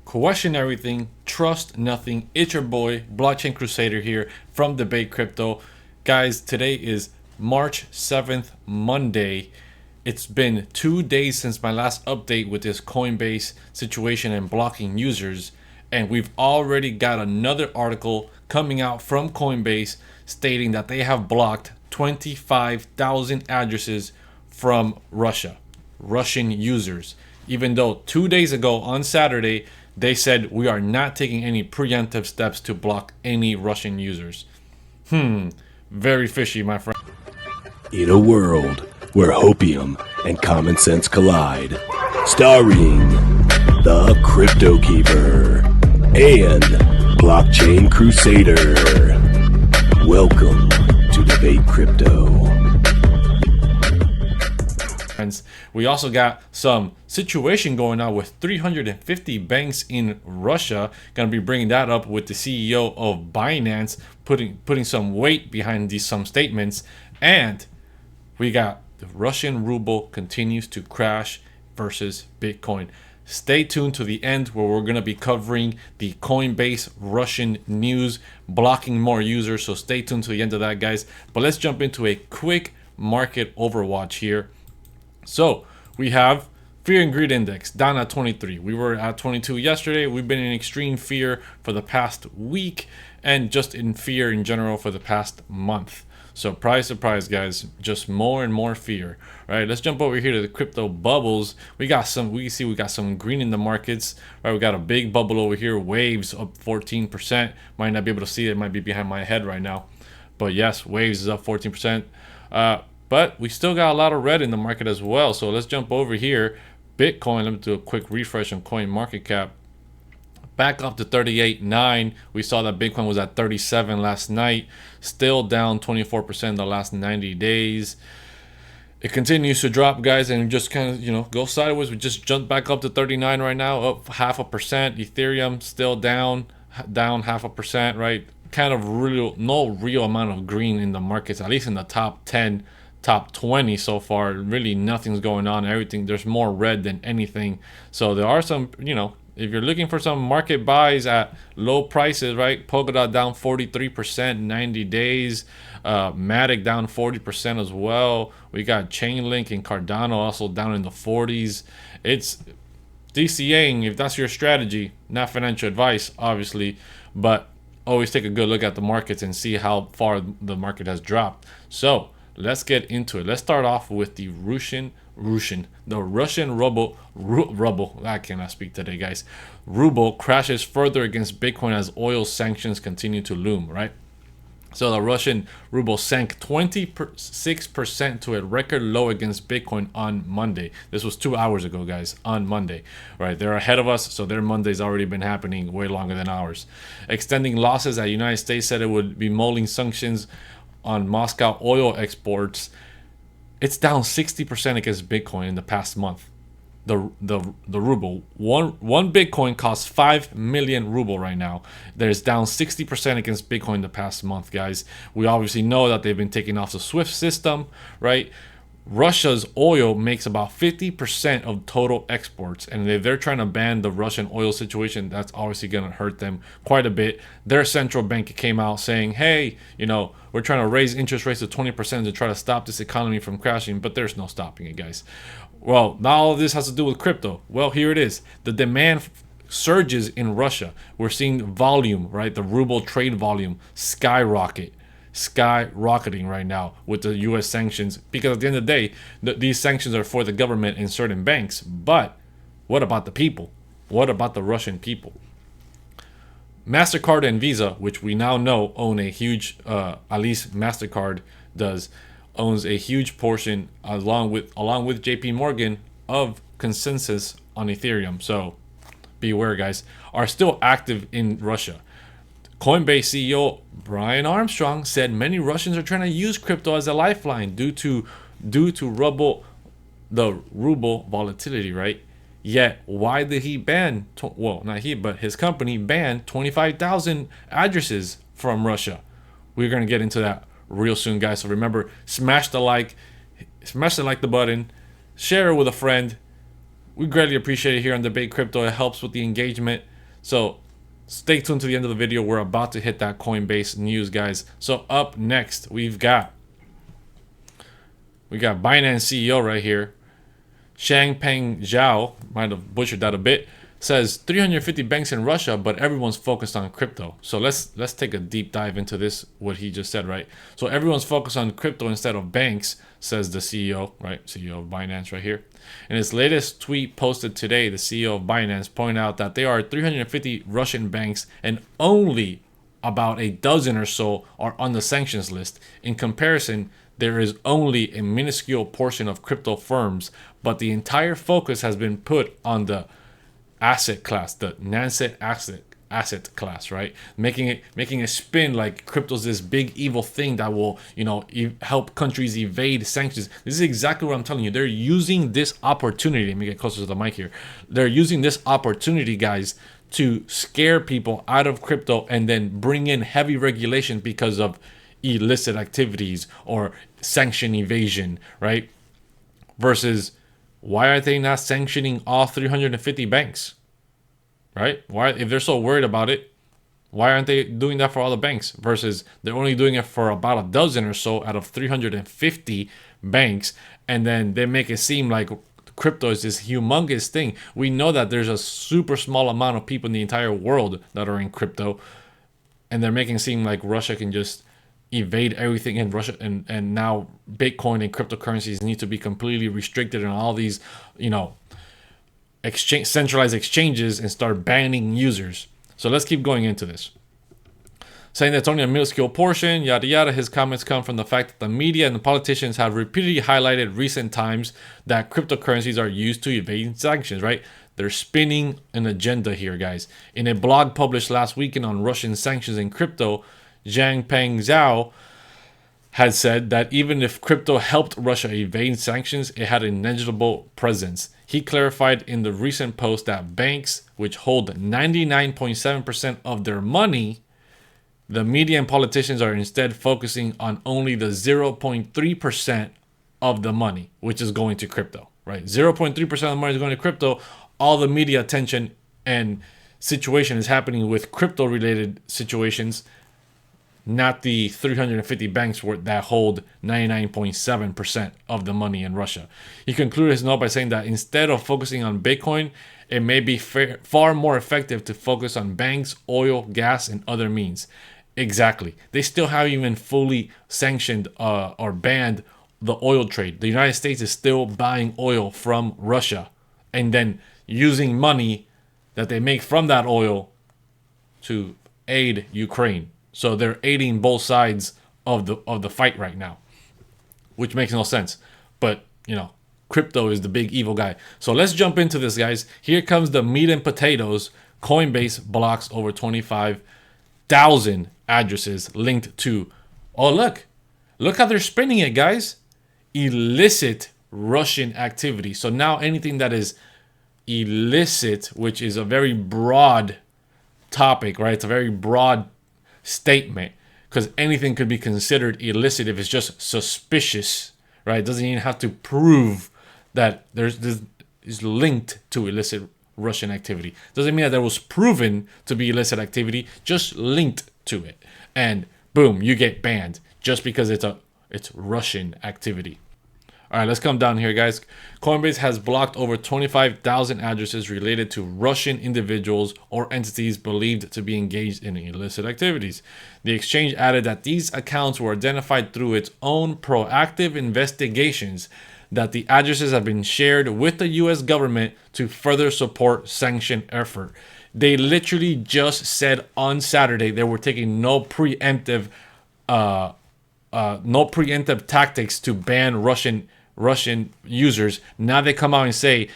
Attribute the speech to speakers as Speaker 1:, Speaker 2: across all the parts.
Speaker 1: Question everything, trust nothing. It's your boy, BlockchainCrusader here from Debate Crypto. Guys, today is March 7th, Monday. It's been 2 days since my last update with this Coinbase situation and blocking users. And we've already got another article coming out from Coinbase stating that they have blocked 25,000 addresses from Russian users. Even though 2 days ago on Saturday, they said we are not taking any preemptive steps to block any Russian users. Very fishy, my friend.
Speaker 2: In a world where hopium and common sense collide, starring the CryptoKeeper and BlockchainCrusader. Welcome to Debate Crypto.
Speaker 1: We also got some situation going on with 350 banks in Russia. Gonna be bringing that up with the CEO of Binance, putting some weight behind some statements. And we got the Russian ruble continues to crash versus Bitcoin. Stay tuned to the end where we're gonna be covering the Coinbase Russian news, blocking more users. So stay tuned to the end of that, guys. But let's jump into a quick market overwatch here. So we have fear and greed index down at 23. We were at 22 yesterday. We've been in extreme fear for the past week and just in fear in general for the past month. So surprise, guys, just more and more fear. All right, let's jump over here to the crypto bubbles. We got some green in the markets. All right, we got a big bubble over here. Waves up 14%. Might not be able to see it. It might be behind my head right now. But yes, Waves is up 14%. But we still got a lot of red in the market as well. So let's jump over here. Bitcoin, let me do a quick refresh on CoinMarketCap. Back up to 38.9. We saw that Bitcoin was at 37 last night. Still down 24% the last 90 days. It continues to drop, guys, and just kind of, go sideways. We just jumped back up to 39 right now, up 0.5%. Ethereum still down 0.5%, right? Kind of no real amount of green in the markets, at least in the top 10. Top 20 so far. Really nothing's going on. There's more red than anything. So there are some, if you're looking for some market buys at low prices, right? Polkadot down 43% 90 days. Matic down 40% as well. We got Chainlink and Cardano also down in the 40s. It's DCAing if that's your strategy. Not financial advice, obviously, but always take a good look at the markets and see how far the market has dropped. So let's get into it. Let's start off with the Russian ruble. I cannot speak today, guys. Ruble crashes further against Bitcoin as oil sanctions continue to loom, right? So the Russian ruble sank 26% to a record low against Bitcoin on Monday. This was 2 hours ago, guys, on Monday, right? They're ahead of us, so their Monday's already been happening way longer than ours. Extending losses, the United States said it would be mulling sanctions on Moscow oil exports. It's down 60% against Bitcoin in the past month. The ruble, one Bitcoin costs 5 million ruble right now. There's down 60% against Bitcoin the past month, guys. We obviously know that they've been taking off the SWIFT system, right? Russia's oil makes about 50% of total exports, and if they're trying to ban the Russian oil situation, that's obviously going to hurt them quite a bit. Their central bank came out saying, hey, we're trying to raise interest rates to 20% to try to stop this economy from crashing, but there's no stopping it, guys. Well, now all of this has to do with crypto. Well, here it is. The demand surges in Russia. We're seeing volume, right? The ruble trade volume skyrocketing right now with the U.S. sanctions, because at the end of the day, these sanctions are for the government and certain banks. But what about the people? What about the Russian people? MasterCard and Visa, which we now know own a huge, at least MasterCard owns a huge portion, along with JP Morgan, of consensus on Ethereum. So beware, guys, are still active in Russia. Coinbase CEO Brian Armstrong said many Russians are trying to use crypto as a lifeline due to the ruble volatility, right? Yet, why did he not he, but his company banned 25,000 addresses from Russia? We're going to get into that real soon, guys. So remember, smash the like button, share it with a friend. We greatly appreciate it here on Debate Crypto. It helps with the engagement. So stay tuned to the end of the video. We're about to hit that Coinbase news, guys. So up next, we got Binance CEO right here. Changpeng Zhao, might have butchered that a bit, says 350 banks in Russia, but everyone's focused on crypto. So let's take a deep dive into this, what he just said, right? So everyone's focused on crypto instead of banks, says the CEO, right? CEO of Binance right here. In his latest tweet posted today, the CEO of Binance pointed out that there are 350 Russian banks and only about a dozen or so are on the sanctions list. In comparison, there is only a minuscule portion of crypto firms, but the entire focus has been put on the asset class, the nascent asset class, right? Making a spin like crypto's this big evil thing that will, help countries evade sanctions. This is exactly what I'm telling you. They're using this opportunity. Let me get closer to the mic here. They're using this opportunity, guys, to scare people out of crypto and then bring in heavy regulation because of illicit activities or sanction evasion, right? Versus, why are they not sanctioning all 350 banks? Right? Why, if they're so worried about it, why aren't they doing that for all the banks? Versus they're only doing it for about a dozen or so out of 350 banks, and then they make it seem like crypto is this humongous thing. We know that there's a super small amount of people in the entire world that are in crypto, and they're making it seem like Russia can just evade everything in Russia, and now Bitcoin and cryptocurrencies need to be completely restricted and all these, centralized exchanges, and start banning users. So let's keep going into this. Saying that it's only a minuscule portion, yada yada. His comments come from the fact that the media and the politicians have repeatedly highlighted recent times that cryptocurrencies are used to evade sanctions, right? They're spinning an agenda here, guys. In a blog published last weekend on Russian sanctions and crypto, Changpeng Zhao had said that even if crypto helped Russia evade sanctions, it had a negligible presence. He clarified in the recent post that banks, which hold 99.7% of their money, the media and politicians are instead focusing on only the 0.3% of the money, which is going to crypto, right? 0.3% of the money is going to crypto. All the media attention and situation is happening with crypto-related situations, not the 350 banks that hold 99.7% of the money in Russia. He concluded his note by saying that instead of focusing on Bitcoin, it may be far more effective to focus on banks, oil, gas, and other means. Exactly. They still haven't even fully sanctioned or banned the oil trade. The United States is still buying oil from Russia and then using money that they make from that oil to aid Ukraine. So they're aiding both sides of the fight right now, which makes no sense. But, crypto is the big evil guy. So let's jump into this, guys. Here comes the meat and potatoes. Coinbase blocks over 25,000 addresses linked to, look how they're spinning it, guys. Illicit Russian activity. So now anything that is illicit, which is a very broad topic, right? It's a very broad statement, because anything could be considered illicit if it's just suspicious, right? It doesn't even have to prove that this is linked to illicit Russian activity. Doesn't mean that there was proven to be illicit activity, just linked to it, and boom, you get banned just because it's Russian activity. All right, let's come down here, guys. Coinbase has blocked over 25,000 addresses related to Russian individuals or entities believed to be engaged in illicit activities. The exchange added that these accounts were identified through its own proactive investigations, that the addresses have been shared with the U.S. government to further support sanction effort. They literally just said on Saturday they were taking no preemptive tactics to ban Russian users. Now they come out and say,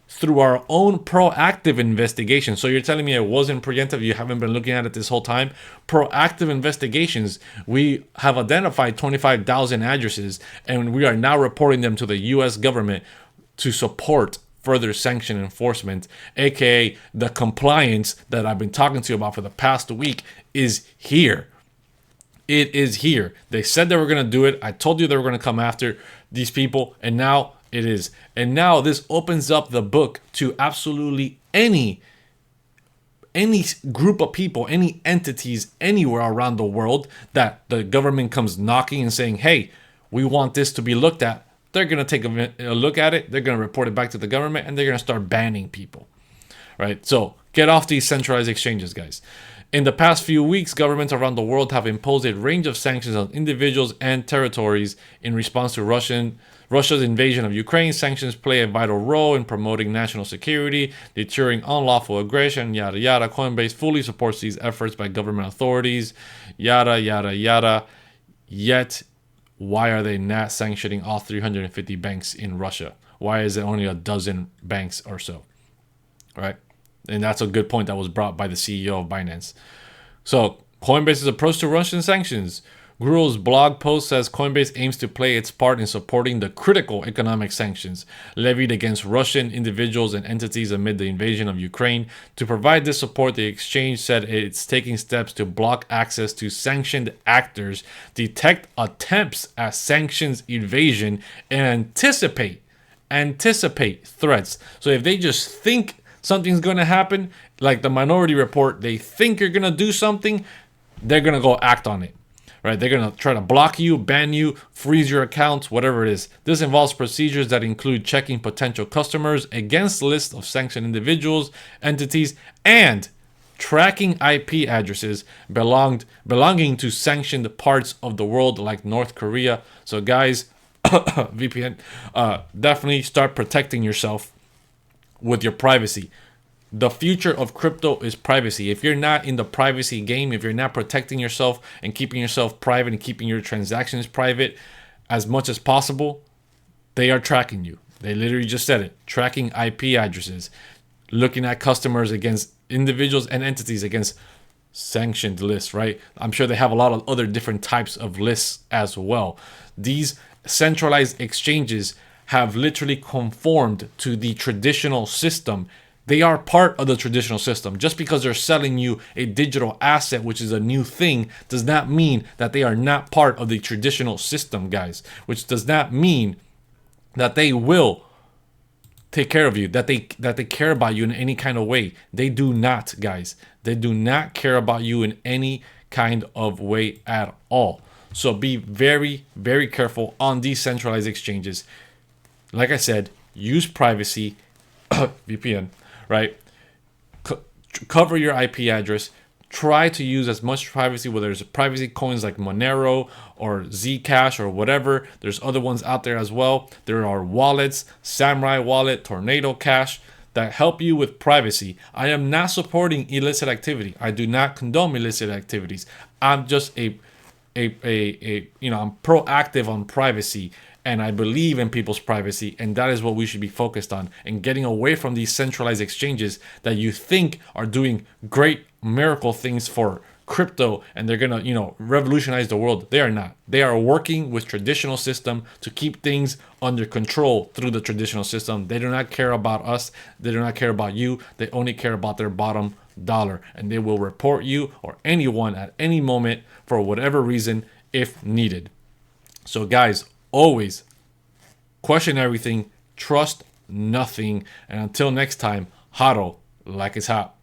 Speaker 1: through our own proactive investigation. So you're telling me it wasn't preemptive? You haven't been looking at it this whole time? Proactive investigations. We have identified 25,000 addresses, and we are now reporting them to the U.S. government to support further sanction enforcement, aka the compliance that I've been talking to you about for the past week is here. It is here. They said they were going to do it. I told you they were going to come after these people, and now it is. And now this opens up the book to absolutely any any group of people, any entities anywhere around the world that the government comes knocking and saying, hey, we want this to be looked at, they're going to take a look at it, they're going to report it back to the government, and they're going to start banning people, right? So get off these centralized exchanges, guys. In the past few weeks, governments around the world have imposed a range of sanctions on individuals and territories in response to Russia's invasion of Ukraine. Sanctions play a vital role in promoting national security, deterring unlawful aggression, yada yada. Coinbase fully supports these efforts by government authorities, yada yada yada. Yet, why are they not sanctioning all 350 banks in Russia? Why is it only a dozen banks or so? Right? And that's a good point that was brought by the CEO of Binance. So, Coinbase's approach to Russian sanctions. Guru's blog post says Coinbase aims to play its part in supporting the critical economic sanctions levied against Russian individuals and entities amid the invasion of Ukraine. To provide this support, the exchange said it's taking steps to block access to sanctioned actors, detect attempts at sanctions evasion, and anticipate threats. So if they just think something's going to happen, like the Minority Report, they think you're going to do something, they're going to go act on it, right? They're going to try to block you, ban you, freeze your accounts, whatever it is. This involves procedures that include checking potential customers against lists of sanctioned individuals, entities, and tracking IP addresses belonging to sanctioned parts of the world like North Korea. So guys, VPN, definitely start protecting yourself with your privacy. The future of crypto is privacy. If you're not in the privacy game, if you're not protecting yourself and keeping yourself private and keeping your transactions private as much as possible, they are tracking you. They literally just said it. Tracking IP addresses, looking at customers against individuals and entities against sanctioned lists, right? I'm sure they have a lot of other different types of lists as well. These centralized exchanges have literally conformed to the traditional system. They are part of the traditional system. Just because they're selling you a digital asset, which is a new thing, does not mean that they are not part of the traditional system, guys. Which does not mean that they will take care of you, that they care about you in any kind of way. They do not, guys. They do not care about you in any kind of way at all. So be very, very careful on these centralized exchanges. Like I said, use privacy, VPN, right? Cover your IP address. Try to use as much privacy, whether it's privacy coins like Monero or Zcash or whatever. There's other ones out there as well. There are wallets, Samurai Wallet, Tornado Cash, that help you with privacy. I am not supporting illicit activity. I do not condone illicit activities. I'm just I'm proactive on privacy. And I believe in people's privacy, and that is what we should be focused on, and getting away from these centralized exchanges that you think are doing great miracle things for crypto and they're gonna, revolutionize the world. They are not. They are working with traditional system to keep things under control through the traditional system. They do not care about us. They do not care about you. They only care about their bottom dollar, and they will report you or anyone at any moment for whatever reason if needed. So guys, always question everything, trust nothing, and until next time, HODL like it's hot.